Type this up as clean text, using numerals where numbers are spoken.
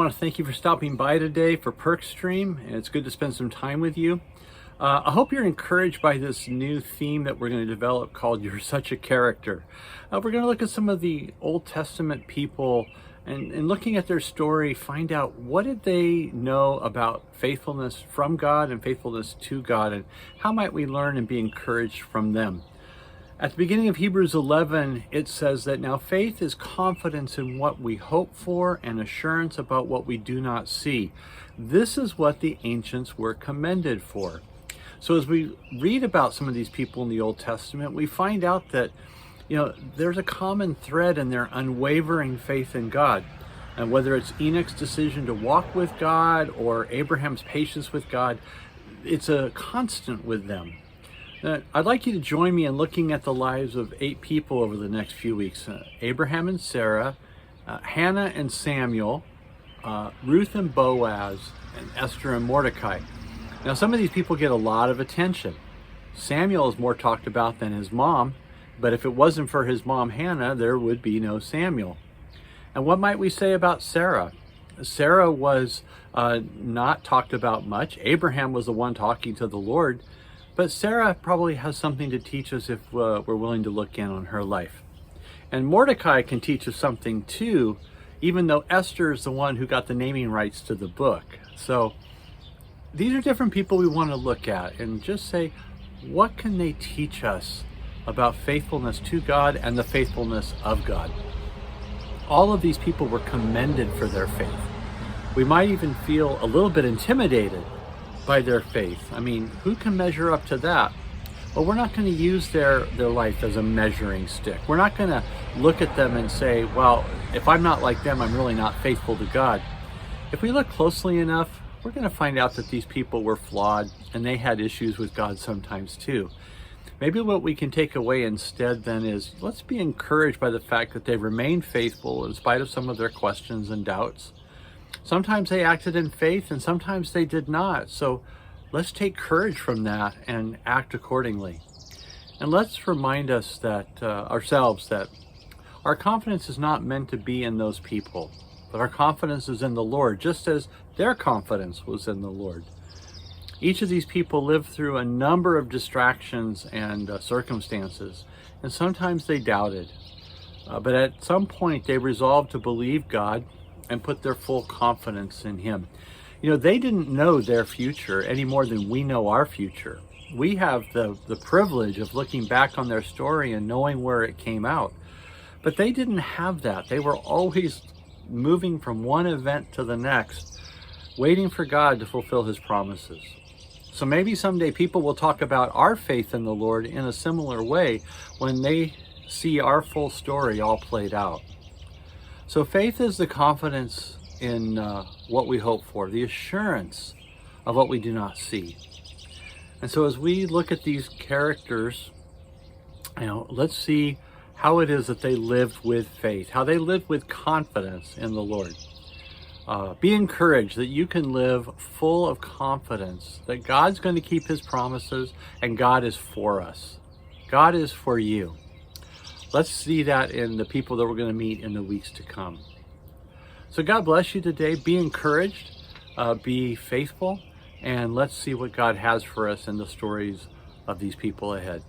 want to thank you for stopping by today for PerkStream. It's good to spend some time with you. I hope you're encouraged by this new theme that we're going to develop called You're Such a Character. We're going to look at some of the Old Testament people and looking at their story, find out what did they know about faithfulness from God and faithfulness to God, and how might we learn and be encouraged from them. At the beginning of Hebrews 11, it says that now faith is confidence in what we hope for and assurance about what we do not see. This is what the ancients were commended for. So as we read about some of these people in the Old Testament, we find out that, there's a common thread in their unwavering faith in God. And whether it's Enoch's decision to walk with God or Abraham's patience with God, it's a constant with them. I'd like you to join me in looking at the lives of 8 people over the next few weeks. Abraham and Sarah, Hannah and Samuel, Ruth and Boaz, and Esther and Mordecai. Now, some of these people get a lot of attention. Samuel is more talked about than his mom, but if it wasn't for his mom, Hannah, there would be no Samuel. And what might we say about Sarah? Sarah was not talked about much. Abraham was the one talking to the Lord. But Sarah probably has something to teach us if we're willing to look in on her life. And Mordecai can teach us something too, even though Esther is the one who got the naming rights to the book. So these are different people we want to look at and just say, what can they teach us about faithfulness to God and the faithfulness of God? All of these people were commended for their faith. We might even feel a little bit intimidated by their faith. I mean, who can measure up to that? Well, we're not going to use their life as a measuring stick. We're not going to look at them and say, well, if I'm not like them, I'm really not faithful to God. If we look closely enough, we're going to find out that these people were flawed and they had issues with God sometimes too. Maybe what we can take away instead then is, let's be encouraged by the fact that they remained faithful in spite of some of their questions and doubts. Sometimes they acted in faith and sometimes they did not. So let's take courage from that and act accordingly. And let's remind us that ourselves that our confidence is not meant to be in those people, but our confidence is in the Lord, just as their confidence was in the Lord. Each of these people lived through a number of distractions and circumstances, and sometimes they doubted. But at some point they resolved to believe God and put their full confidence in Him. They didn't know their future any more than we know our future. We have the privilege of looking back on their story and knowing where it came out. But they didn't have that. They were always moving from one event to the next, waiting for God to fulfill His promises. So maybe someday people will talk about our faith in the Lord in a similar way when they see our full story all played out. So faith is the confidence in what we hope for, the assurance of what we do not see. And so as we look at these characters, let's see how it is that they lived with faith, how they lived with confidence in the Lord. Be encouraged that you can live full of confidence that God's going to keep His promises and God is for us. God is for you. Let's see that in the people that we're going to meet in the weeks to come. So God bless you today. Be encouraged, be faithful, and let's see what God has for us in the stories of these people ahead.